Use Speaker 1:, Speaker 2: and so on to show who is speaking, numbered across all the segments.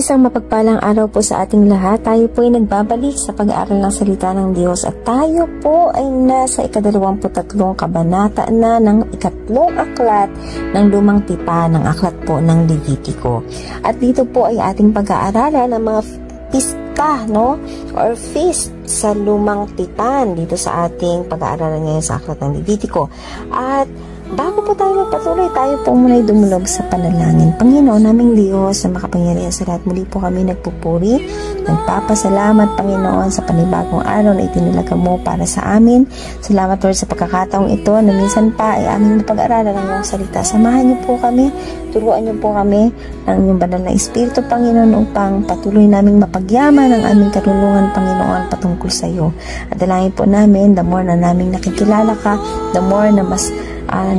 Speaker 1: Isang mapagpalang araw po sa ating lahat. Tayo po ay nagbabalik sa pag-aaral ng salita ng Diyos at tayo po ay nasa ika-23 kabanata na ng ikatlong aklat ng lumang tipa ng aklat po ng Levitico. At dito po ay ating pag-aaralan ng mga pista, no? Or feast sa lumang tipan dito sa ating pag-aaralan ngayon sa aklat ng Levitico. At bago po tayo magpatuloy, tayo po muna'y dumulog sa panalangin. Panginoon naming Diyos na makapangyarihan sa lahat, muli po kami nagpupuri. Nagpapasalamat, Panginoon, sa panibagong araw na itinalaga mo para sa amin. Salamat, Lord, sa pagkakataong ito na minsan pa ay aming napag-aralan ng iyong salita. Samahan niyo po kami, turuan niyo po kami ng inyong banal na Espiritu, Panginoon, upang patuloy naming mapagyaman ang aming karunungan, Panginoon, patungkol sa iyo. At dalangin po namin, the more na naming nakikilala ka, the more na mas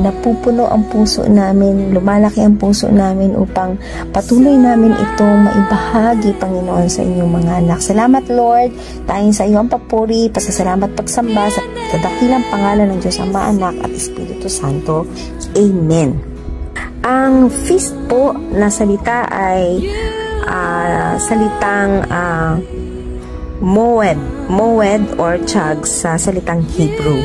Speaker 1: napupuno ang puso namin, lumalaki ang puso namin upang patuloy namin itong maibahagi, Panginoon, sa inyong mga anak. Salamat, Lord, tayong sa iyo ang papuri, pasasalamat, pagsamba sa dakilang pangalan ng Diyos Ama, Anak at Espiritu Santo. Amen. Ang feast po na salita ay salitang moed or chag sa salitang Hebrew.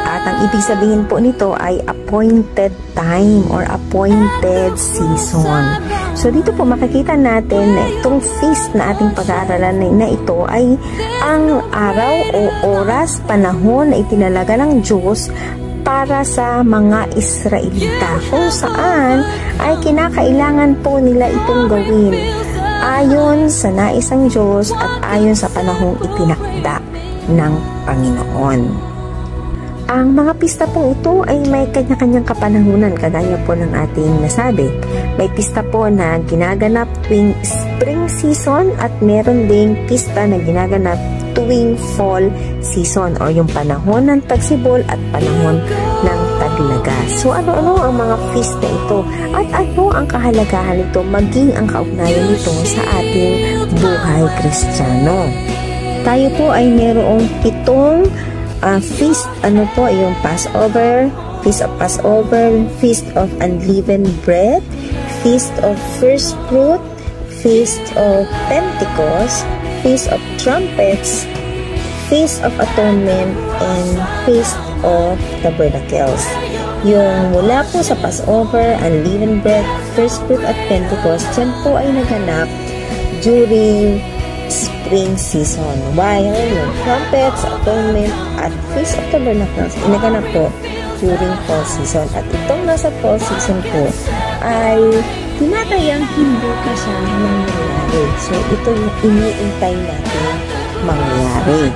Speaker 1: At ang ibig sabihin po nito ay appointed time or appointed season. So dito po makikita natin na itong feast na ating pag-aaralan na ito ay ang araw o oras, panahon na itinalaga ng Diyos para sa mga Israelita, kung saan ay kinakailangan po nila itong gawin ayon sa nais ng Diyos at ayon sa panahong itinakda ng Panginoon. Ang mga pista po ito ay may kanya-kanyang kapanahunan, kagaya po ng ating nasabi. May pista po na ginaganap tuwing spring season at meron ding pista na ginaganap tuwing fall season or yung panahon ng tagsibol at panahon ng taglaga. So ano-ano ang mga feast na ito at ano ang kahalagahan nito maging ang kaugnayan nito sa ating buhay Kristiyano. Tayo po ay merong 7 feast, yung Passover, Feast of Passover, Feast of Unleavened Bread, Feast of First Fruit, Feast of Pentecost, Feast of Trumpets, Feast of Atonement, and Feast of Tabernacles. Yung mula po sa Passover, Unleavened Bread, First Fruit at Pentecost, yan po ay naganap during spring season, while yung Trumpets, Atonement at Feast of Tabernacles inaganap po during fall season. At itong nasa fall season po ay tinatayang hindi pa siya mangyayari. So ito yung iniintay natin mangyayari.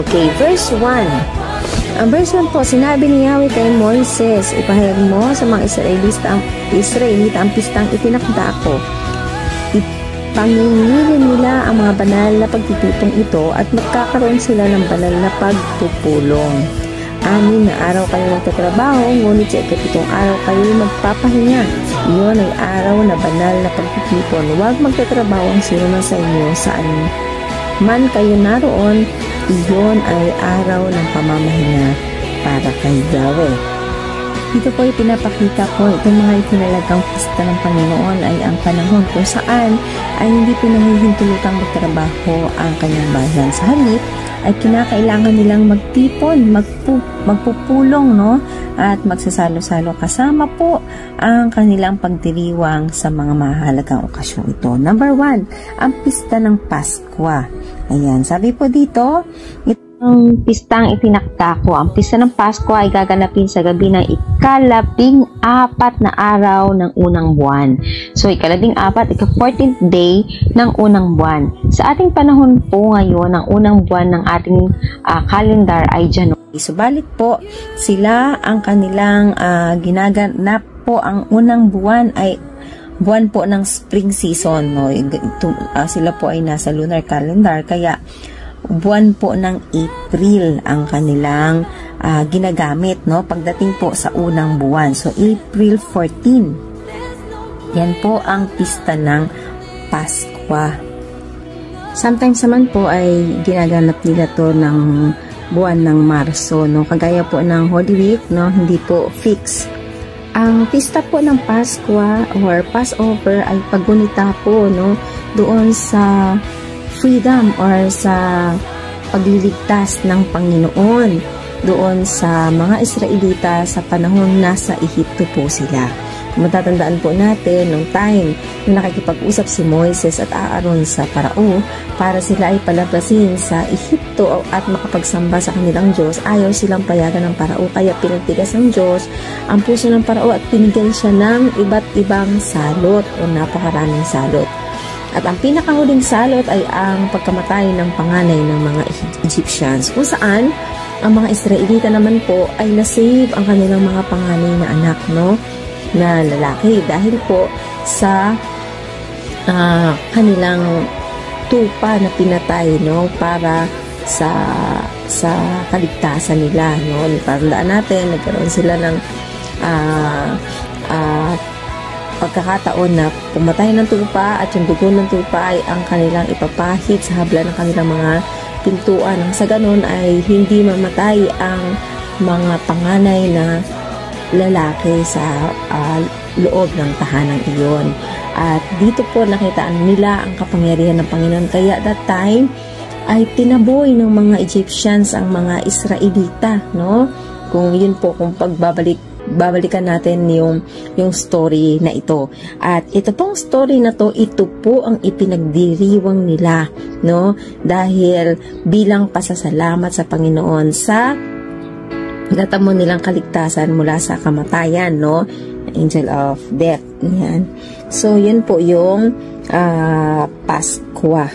Speaker 1: Okay, verse 1. Ang verse 1 po, sinabi ni Yahweh kay Moises, ipahayag mo sa mga Israelita ang pistang itinakda ko. Pangingilin nila ang mga banal na pagtitipong ito at magkakaroon sila ng banal na pagpupulong. 6 na araw kayo magtatrabaho, ngunit sa 7 araw kayo magpapahinga. Iyon ay araw na banal na pagtitipon. Huwag magtatrabaho ang sino na sa inyo saan man kayo naroon. Iyon ay araw ng pamamahinga para kay Yahweh. Dito po ay pinapakita ko itong mga itinalagang pista ng Panginoon ay ang panahon kung saan ay hindi pinahihintulutang magtrabaho ang kanyang bayan. Sa halip ay kinakailangan nilang magtipon, magpupulong, no? At magsasalo-salo kasama po ang kanilang pagdiriwang sa mga mahalagang okasyon ito. Number 1, ang pista ng Pasko. Ayan, sabi po dito, ang pistang itinakda ko. Ang pista ng Pasko ay gaganapin sa gabi ng ika-14 na araw ng unang buwan. So, ika-14, ika-14th day ng unang buwan. Sa ating panahon po ngayon, ang unang buwan ng ating calendar ay January. Subalit po, sila ang kanilang ginaganap po, ang unang buwan ay buwan po ng spring season. No? Sila po ay nasa lunar calendar, kaya buwan po ng April ang kanilang ginagamit, no? Pagdating po sa unang buwan. So, April 14. Yan po ang pista ng Pasko. Sometimes naman po ay ginaganap nila to ng buwan ng Marso, no? Kagaya po ng Holy Week, no? Hindi po fix Ang pista po ng Pasko or Passover ay paggunita po, no, doon sa freedom or sa pagliligtas ng Panginoon doon sa mga Israelita sa panahon nasa Ehipto po sila. Matatandaan po natin nung time na nakikipag-usap si Moises at Aaron sa Parao para sila ay palabasin sa Ehipto at makapagsamba sa kanilang Diyos. Ayaw silang payagan ng Parao, kaya pinagtigas ng Diyos ang puso ng Parao at pinigyan siya ng iba't ibang salot o napakaraming salot. At ang pinakahuling salot ay ang pagkamatay ng panganay ng mga Egyptians, kung saan ang mga Israelita naman po ay nasave ang kanilang mga panganay na anak, no, na lalaki dahil po sa kanilang tupa na pinatay, no, para sa kaligtasan nila, no. Tandaan natin, nagkaroon sila ng pagkakataon na pumatay ng tupa at yung dugo ng tupa ay ang kanilang ipapahid sa habla ng kanilang mga pintuan. Nang sa ganun ay hindi mamatay ang mga panganay na lalaki sa loob ng tahanang iyon. At dito po nakitaan nila ang kapangyarihan ng Panginoon. Kaya that time ay tinaboy ng mga Egyptians ang mga Israelita, no? Kung yun po, kung babalikan natin yung story na ito. At ito pong story na to, ito po ang ipinagdiriwang nila, no? Dahil bilang pasasalamat sa Panginoon sa natamo nilang kaligtasan mula sa kamatayan, no? Angel of death. Yan. So, yun po yung Paskwa.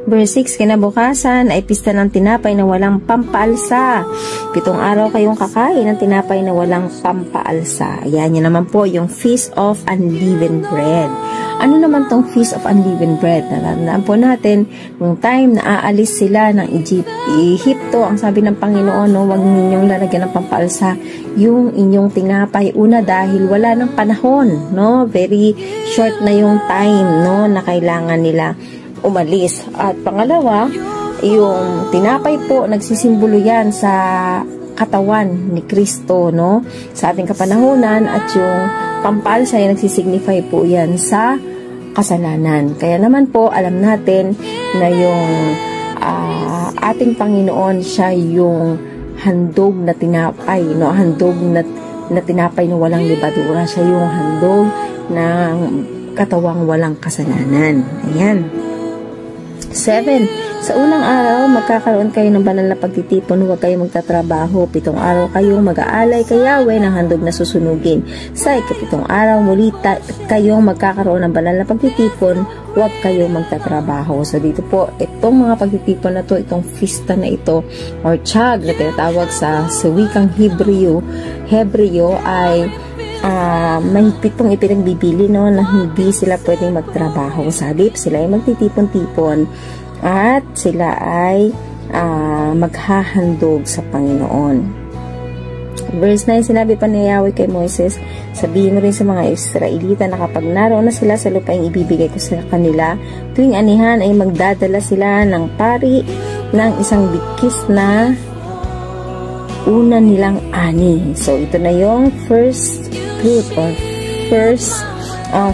Speaker 1: Verse 6, kinabukasan ay pista ng tinapay na walang pampaalsa. 7 araw kayong kakain ng tinapay na walang pampaalsa. Ayan, yan naman po yung Feast of Unleavened Bread. Ano naman tong Feast of Unleavened Bread? Natatandaan po natin, nung time na aalis sila ng Ehipto, ang sabi ng Panginoon, no, huwag ninyong lalagyan ng pampaalsa yung inyong tinapay. Una, dahil wala ng panahon, no? Very short na yung time, no, na kailangan nila umalis. At pangalawa, yung tinapay po, nagsisimbolo yan sa katawan ni Kristo, no, sa ating kapanahunan, at yung pampalsa ay nagsisignify po yan sa kasalanan. Kaya naman po, alam natin na yung ating Panginoon, siya yung handog na tinapay, no, handog na tinapay na walang libadura. Siya yung handog ng katawang walang kasalanan. Ayan. 7. Sa unang araw, magkakaroon kayo ng banal na pagtitipon, huwag kayong magtatrabaho. 7 araw kayong mag-aalay kay Yahweh ng handog na susunugin. Sa ika-7 araw, muli kayong magkakaroon ng banal na pagtitipon, huwag kayong magtatrabaho. So dito po, itong mga pagtitipon na to, itong fista na ito, or Chag na tinatawag sa wikang Hebreo ay mahigpit pong ipinagbibili, no, na hindi sila pwedeng magtrabaho. Sa halip, sila ay magtitipon-tipon at sila ay maghahandog sa Panginoon. Verse 9, sinabi pa ni Yahweh kay Moises, sabihin mo rin sa mga Israelita na kapag naroon na sila sa lupaing ibibigay ko sa kanila, tuwing anihan ay magdadala sila ng pari ng isang bikis na una nilang ani. So ito na yung first fruit or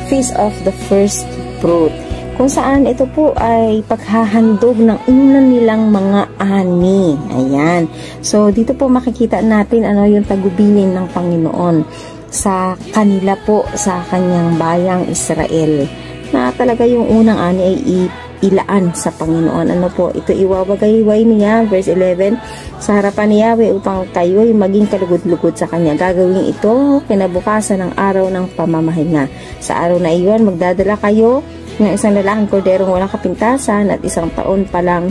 Speaker 1: feast of the first fruit, kung saan ito po ay paghahandog ng una nilang mga ani. Ayan. So dito po makikita natin ano yung tagubilin ng Panginoon sa kanila po, sa kanyang bayang Israel, na talaga yung unang ani ay ilaan sa Panginoon. Ano po, ito iwawagayway niya, verse 11, sa harapan ni Yahweh upang kayo'y maging kalugod-lugod sa Kanya. Gagawin ito kinabukasan ng araw ng pamamahinga. Sa araw na iyon, magdadala kayo ng isang lalaking korderong walang kapintasan at 1 taon pa lang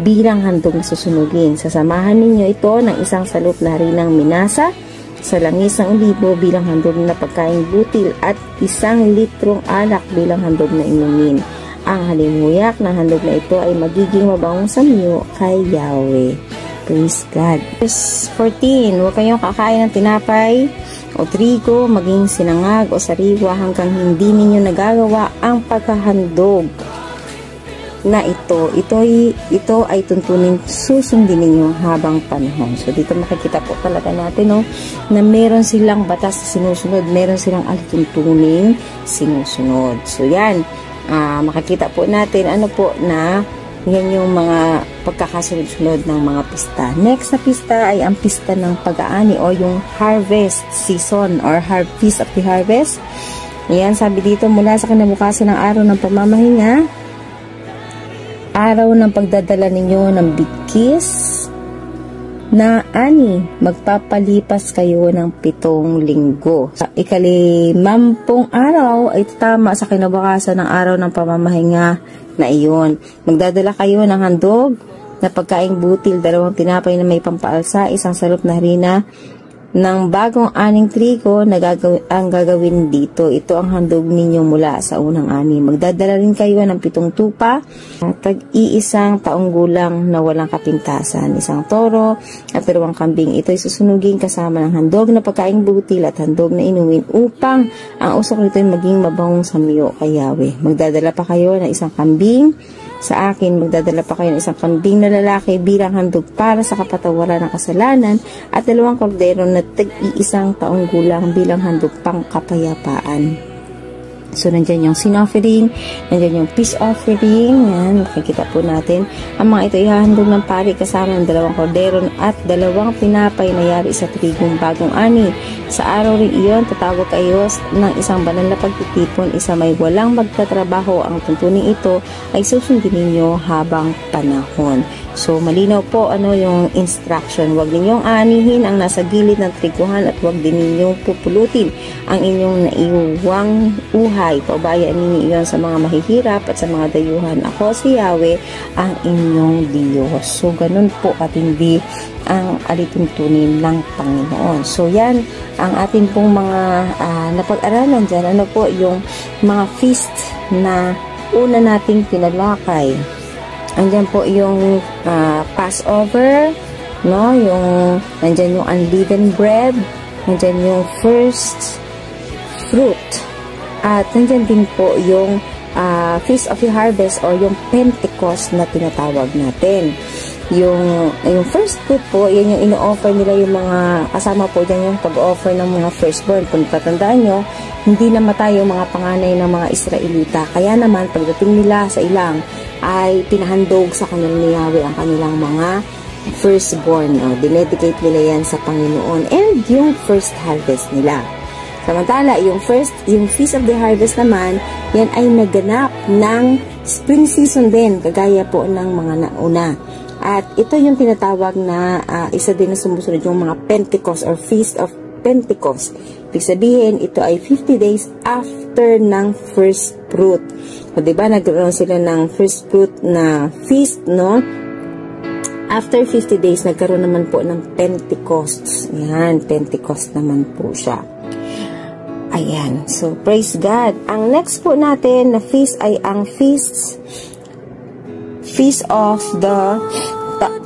Speaker 1: bilang handog na susunugin. Sasamahan ninyo ito ng isang salot na harinang minasa sa langis ng olibo bilang handog na pagkain butil at 1 litrong alak bilang handog na inumin. Ang halimuyak ng handog na ito ay magiging mabangong samyo kay Yahweh. Praise God. Verse 14, huwag kayong kakain ng tinapay o trigo, maging sinangag o sariwa hanggang hindi ninyo nagagawa ang paghahandog na ito ay tuntunin susundin ninyo habang panahon. So dito makikita po talaga natin, no, na meron silang batas na sinusunod, meron silang alituntuning sinusunod. So yan, makikita po natin ano po na yan yung mga pagkakasunod-sunod ng mga pista. Next na pista ay ang pista ng pag-aani o yung harvest season or feast of the harvest. Ayan, sabi dito, mula sa kinabukasan ng araw ng pamamahinga, araw ng pagdadala ninyo ng bigkis na ani, magpapalipas kayo ng 7 linggo. Sa ikalimampung araw ay tama sa kinabukasan ng araw ng pamamahinga na iyon. Magdadala kayo ng handog na pagkaing butil, 2 tinapay na may pampaalsa, 1 salop na harina ng bagong aning trigo na ang gagawin dito. Ito ang handog ninyo mula sa unang ani. Magdadala rin kayo ng 7 tupa, tag-iisang taong gulang na walang kapintasan, 1 toro at 2 kambing. Ito ay susunugin kasama ng handog na pagkaing butil at handog na inumin upang ang usok nito ay maging mabangong samyo kay Yahweh. Magdadala pa kayo ng 1 kambing. Sa akin, magdadala pa kayo ng 1 kambing na lalaki bilang handog para sa kapatawaran ng kasalanan at 2 kordero na tag-iisang taong gulang bilang handog pang kapayapaan. So, nandyan yung sin offering, nandyan yung peace offering. Yan, makikita po natin. Ang mga ito ihahandog ng pari kasama ng 2 kordero at 2 pinapay na yari sa trigong bagong ani. Sa araw rin iyon, tatawag kayo ng 1 banal na pagtitipon, isa may walang magtatrabaho. Ang tuntunin ito ay susundin ninyo habang panahon. So, malinaw po ano yung instruction. Huwag ninyong anihin ang nasa gilid ng triguhan at huwag din ninyong pupulutin ang inyong naiuwang uhay. Paubayaan ninyo iyon sa mga mahihirap at sa mga dayuhan. Ako si Yahweh, ang inyong Diyos. So, ganun po katindi ang alituntunin ng Panginoon. So, yan ang atin pong mga napag-aralan dyan. Ano po yung mga feast na una nating tinalakay. Andyan po yung Passover, no? Nandyan yung unleavened bread, nandyan yung first fruit, at nandyan din po yung Feast of the Harvest o yung Pentecost na tinatawag natin. Yung first fruit po, yan yung ino-offer nila, yung mga kasama po dyan yung pag-offer ng mga firstborn. Kung tatandaan nyo, hindi namatay yung mga panganay ng mga Israelita. Kaya naman, pagdating nila sa ilang, ay pinahandog sa kanila ni Yahweh ang kanilang mga firstborn. Dinedicate nila yan sa Panginoon. And yung first harvest nila. Samantala, yung Feast of the Harvest naman, yan ay naganap ng spring season din, kagaya po ng mga nauna. At ito yung tinatawag na isa din na sumusunod yung mga Pentecost or Feast of Pentecost. Ibig sabihin, ito ay 50 days after ng first fruit. O diba, nagkaroon sila ng first fruit na feast, no? After 50 days, nagkaroon naman po ng Pentecost. Ayan, Pentecost naman po siya. Ayan, so praise God. Ang next po natin na feast ay ang Feast of the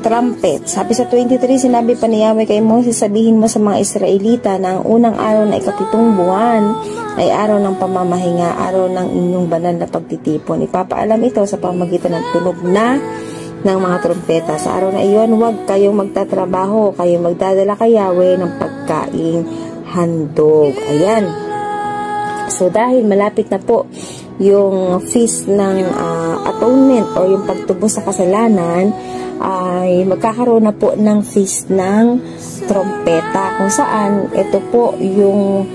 Speaker 1: Trumpet. Sabi sa 23, sinabi pa ni Yahweh kay Moses, sabihin mo sa mga Israelita na ang unang araw na ika-7 buwan ay araw ng pamamahinga, araw ng inyong banal na pagtitipon. Ipapaalam ito sa pamamagitan ng tunog ng mga trompeta. Sa araw na iyon, huwag kayong magtatrabaho, kayong magdadala kay Yahweh ng pagkaing handog. Ayan. So, dahil malapit na po yung feast ng atonement o yung pagtubos sa kasalanan, ay magkakaroon na po ng feast ng trompeta, kung saan ito po yung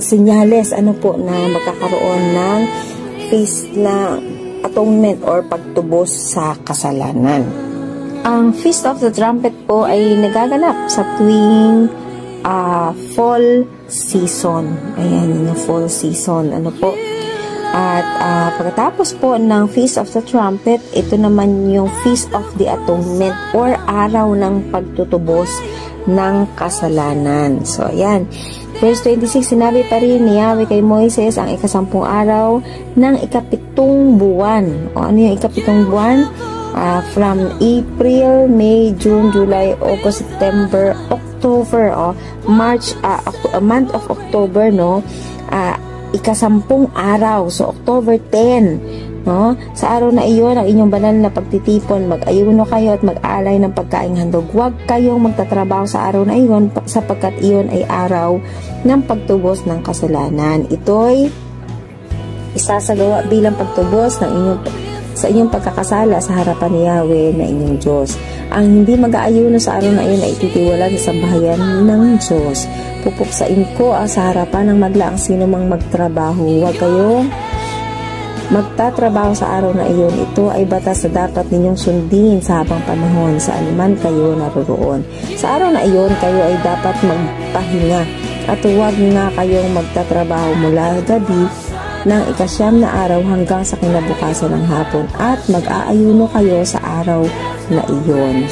Speaker 1: senyales ano po na magkakaroon ng feast na atonement or pagtubos sa kasalanan. Ang Feast of the Trumpet po ay nagaganap sa tuwing fall season. Ayan, yung fall season. Ano po? At pagkatapos po ng Feast of the Trumpet, ito naman yung Feast of the Atonement or araw ng pagtutubos ng kasalanan. So, ayan. Verse 26, sinabi pa rin ni Yahweh kay Moises ang ika-10 araw ng ika-7 buwan. O ano yung ika-7 buwan? From April, May, June, July, August, September, October, March, month of October, no? Ika-10 araw. So, October 10 No? Sa araw na iyon, ang inyong banal na pagtitipon, mag-ayuno kayo at mag-alay ng pagkaing handog. Huwag kayong magtatrabaho sa araw na iyon sapagkat iyon ay araw ng pagtubos ng kasalanan. Ito'y isasagawa bilang pagtubos sa inyong pagkakasala sa harapan ni Yahweh na inyong Diyos. Ang hindi mag-aayuno sa araw na iyon ay titiwalan sa sambahayan ng Diyos. Pupuksain ko sa harapan ng maglaang sino mang magtrabaho. Huwag kayong magtatrabaho sa araw na iyon. Ito ay batas na dapat ninyong sundin sa habang panahon saan man kayo naroroon. Sa araw na iyon, kayo ay dapat magpahinga at huwag nga kayong magtatrabaho mula gabi ng ikasyam na araw hanggang sa kinabukasan ng hapon at mag-aayuno kayo sa araw na iyon.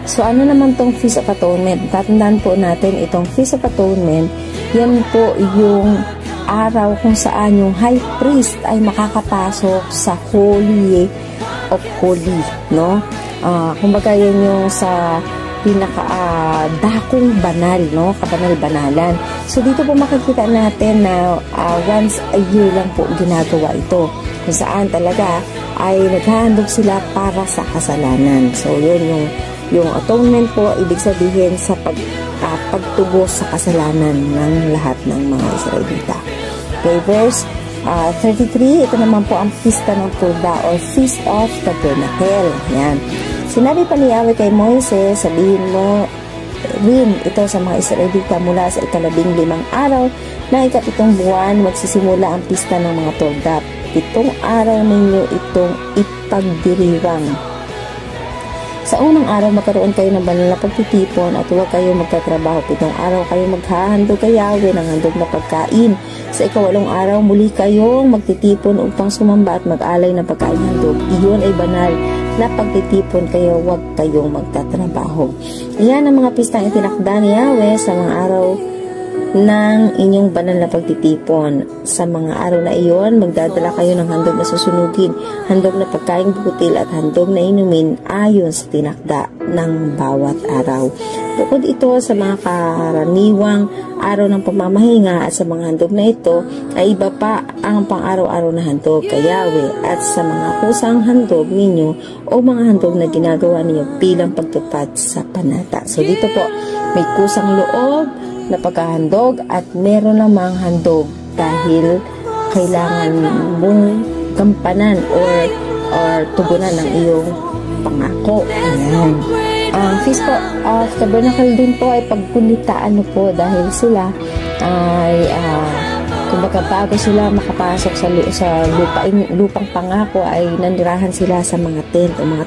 Speaker 1: So ano naman tong Feast of Atonement? Tatandaan po natin itong Feast of Atonement, yan po yung araw kung saan yung high priest ay makakapasok sa Holy of Holy, no? Kumbaga yan yung sa dakong banal, no? Kabanal-banalan. So dito po makikita natin na once a year lang po ginagawa ito. Kung saan talaga ay naghahandog sila para sa kasalanan. So yun yung atonement po, ibig sabihin sa pagtubos sa kasalanan ng lahat ng mga Israelita. Okay, verse 33, ito naman po ang pista ng Turba or Feast of Tabernacle. Yan. Sinabi pa ni Yahweh kay Moises, sabihin mo rin ito sa mga Israelita mula sa ika-15 araw ng ika-7 buwan, magsisimula ang pista ng mga Turba. 7 araw ninyo itong ipagdiriwang. Sa unang araw, magkaroon kayo ng banal na pagtitipon at huwag kayo magtatrabaho. 7 araw kayo maghahandog kay Yahweh ng handog na pagkain. Sa ika-8 araw, muli kayong magtitipon upang sumamba at mag-alay ng pagkain handog. Iyon ay banal na pagtitipon kayo, huwag kayong magtatrabaho. Iyan ang mga pistang itinakda ni Yahweh sa mga araw ng inyong banal na pagtitipon. Sa mga araw na iyon, magdadala kayo ng handog na susunugin, handog na pagkaing butil at handog na inumin ayon sa tinakda ng bawat araw. Bukod ito sa mga karaniwang araw ng pamamahinga at sa mga handog na ito, ay iba pa ang pang-araw-araw na handog kay Yahweh at sa mga kusang handog ninyo o mga handog na ginagawa ninyo bilang pagtupad sa panata. So dito po, may kusang loob na pagkahandog at meron namang handog dahil kailangan mong gampanan or tugunan ng iyong pangako. Ayan. Ang Feast of Tabernacle din po ay pagkunitaan po dahil sila ay kumbaga bago sila makapasok sa lupang pangako ay nanirahan sila sa mga tent o mga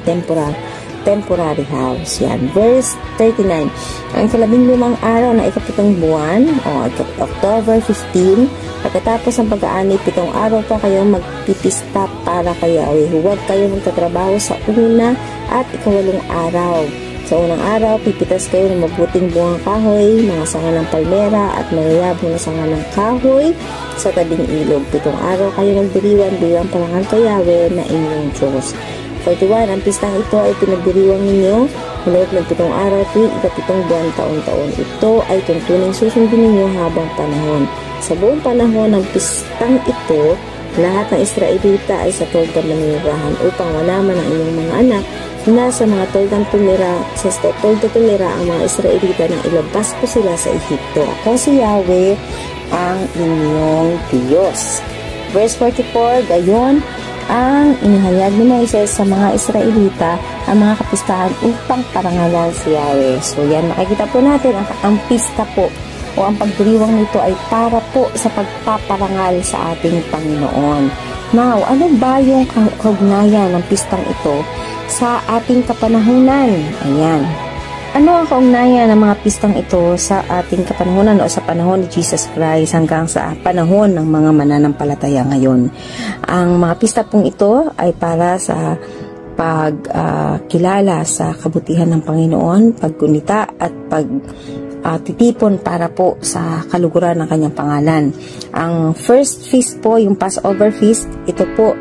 Speaker 1: temporary house. Yan. Verse 39. Ang ika-15 araw na ika-7 buwan o October 15, pagkatapos ng pag-aanib 7 araw pa kayo magpipista para kay Yahweh. Huwag kayo magtatrabaho sa una at ika-8 araw. Sa unang araw, pipitas kayo ng mabuting bungang kahoy, mga sanga ng palmera at mayayabong na sanga ng kahoy sa tabing ilog. 7 araw kayo magdiriwan bilang parangal kay Yahweh na inyong Diyos. 41. Ang pistang ito ay pinagdiriwang ninyo mula ng 7 araw tuwing ika-7 buwan taon-taon. Ito ay tuntuning susundin ninyo habang panahon. Sa buong panahon ng pistang ito, lahat ng Israelita ay sa tolda manirahan upang malaman ang inyong mga anak na sa mga toldang tumira ang mga Israelita nang ilabas ko sila sa Ehipto. Ako si Yahweh ang inyong Diyos. Verse 44, gayon ang inihayag ni Moises sa mga Israelita ang mga kapistahan upang parangalan si Yahweh. So yan, makikita po natin ang pista po o ang pagdiriwang nito ay para po sa pagpaparangal sa ating Panginoon. Now, ano ba yung kaugnayan ng pistang ito sa ating kapanahunan? Ayan. Ano ang kaugnayan ng mga pistang ito sa ating kapanahunan o sa panahon ni Jesus Christ hanggang sa panahon ng mga mananampalataya ngayon? Ang mga pista pong ito ay para sa pagkilala sa kabutihan ng Panginoon, paggunita at titipon para po sa kaluguran ng kanyang pangalan. Ang first feast po, yung Passover feast, ito po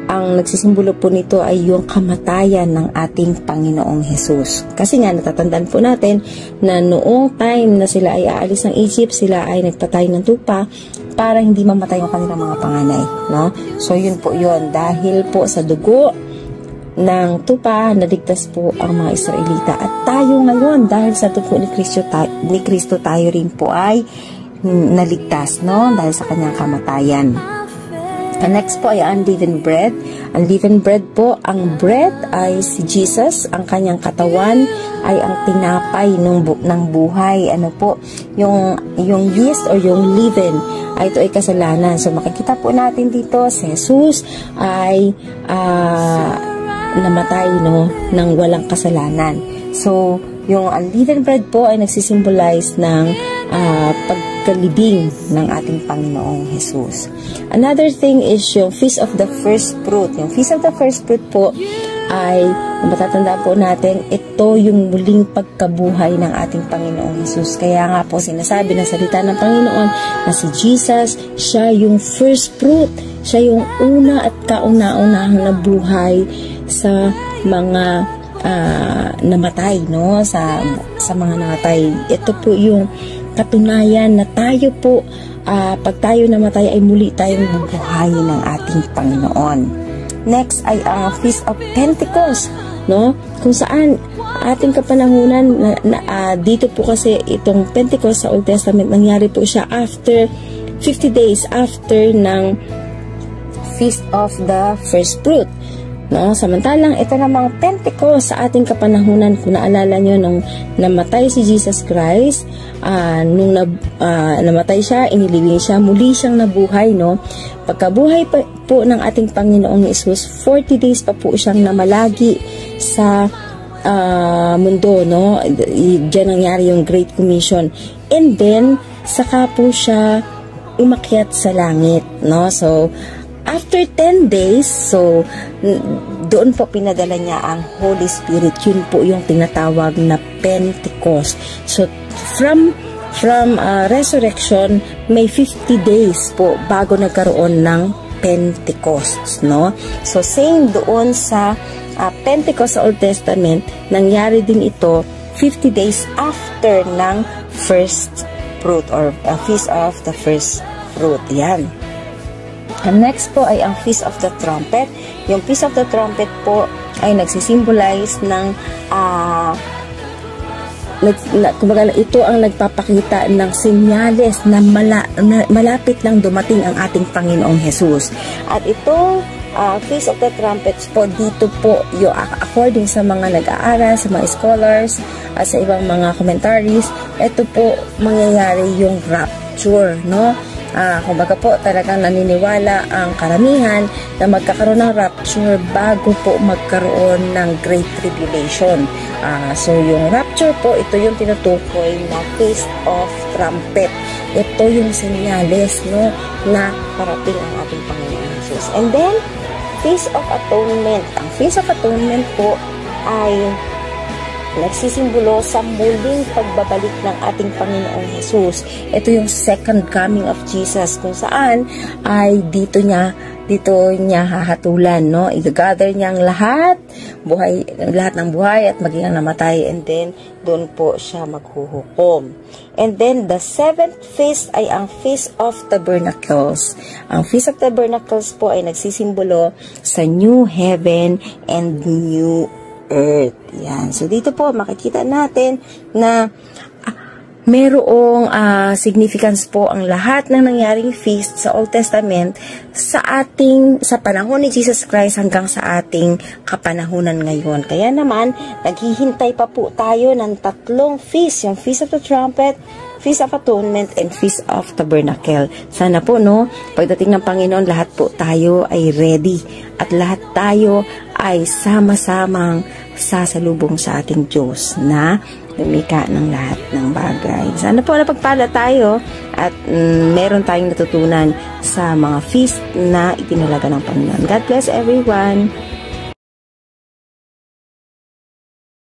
Speaker 1: ang nagsisimbolo po nito ay yung kamatayan ng ating Panginoong Jesus. Kasi nga, natatandaan po natin na noong time na sila ay aalis ng Egypt, sila ay nagpatay ng tupa para hindi mamatay yung kanilang mga panganay, no? So yun po yun, dahil po sa dugo ng tupa, naligtas po ang mga Israelita. At tayo ngayon, dahil sa dugo ni Kristo tayo rin po ay naligtas, no? Dahil sa kanyang kamatayan. And next po ay unleavened bread. Unleavened bread po, ang bread ay si Jesus, ang kanyang katawan ay ang tinapay ng buhay. Ano po, yung yeast or yung leaven ay ito ay kasalanan. So makikita po natin dito si Jesus ay namatay, no, ng walang kasalanan. So yung unleavened bread po ay nagsisimbolize ng pagkalibing ng ating Panginoong Jesus. Another thing is yung Feast of the First Fruit. Yung Feast of the First Fruit po ay, matatanda po natin, ito yung muling pagkabuhay ng ating Panginoong Jesus. Kaya nga po sinasabi ng salita ng Panginoon na si Jesus, siya yung first fruit. Siya yung una at kauna-unahang nabuhay sa mga namatay, no? Sa mga namatay. Ito po yung katunayan na tayo po, pag tayo namatay ay muli tayong bubuhayin ng ating Panginoon. Next ay ang Feast of Pentecost, no? Kung saan ating kapanahunan dito po kasi itong Pentecost sa Old Testament, nangyari po siya after 50 days after ng Feast of the First Fruit. No, samantalang ito namang Pentecost sa ating kapanahunan, kung naalala nyo nung namatay si Jesus Christ, nung namatay siya, inilibing siya, muli siyang nabuhay, no? Pagkabuhay po ng ating Panginoong Jesus, 40 days pa po siyang namalagi sa mundo, no? Diyan nangyari yung Great Commission. And then, saka po siya umakyat sa langit, no? So, after 10 days, so doon po pinadala niya ang Holy Spirit. Yun po yung tinatawag na Pentecost. So from resurrection, may 50 days po bago nagkaroon ng Pentecost, no? So same doon sa Pentecost sa Old Testament, nangyari din ito 50 days after ng first fruit or Feast of the First Fruit. Yan. And next po ay ang Feast of the Trumpet. Yung Feast of the Trumpet po ay nagsisimbolize ng kumbaga ito ang nagpapakita ng senyales na malapit lang dumating ang ating Panginoong Jesus. At itong Feast of the Trumpets po, dito po yung according sa mga nag-aaral, sa mga scholars, at sa ibang mga commentaries, ito po mangyayari yung rapture, no? Kumbaga po talagang naniniwala ang karamihan na magkakaroon ng rapture bago po magkaroon ng Great Tribulation. So yung rapture po, ito yung tinutukoy na Feast of Trumpet. Ito yung senyales, no, na parating ang ating Panginoon Jesus. And then, Feast of Atonement. Ang Feast of Atonement po ay nagsisimbolo sa muling pagbabalik ng ating Panginoong Jesus. Ito yung second coming of Jesus, kung saan ay dito niya hahatulan, no? I-gather niya ang lahat ng buhay at maging ang namatay, and then doon po siya maghuhukom. And then the seventh feast ay ang Feast of Tabernacles. Ang Feast of Tabernacles po ay nagsisimbolo sa new heaven and new earth. Yan. So dito po makikita natin na merong significance po ang lahat ng nangyaring feast sa Old Testament sa panahon ni Jesus Christ hanggang sa ating kapanahunan ngayon. Kaya naman, naghihintay pa po tayo ng tatlong feast, yung Feast of the Trumpet, Feast of Atonement, and Feast of Tabernacle. Sana po, no, pagdating ng Panginoon, lahat po tayo ay ready at lahat tayo ay sama-samang sasalubong sa ating Diyos na lumika ng lahat ng bagay. Sana po napagpala tayo at meron tayong natutunan sa mga feast na itinalaga ng Panginoon. God bless everyone!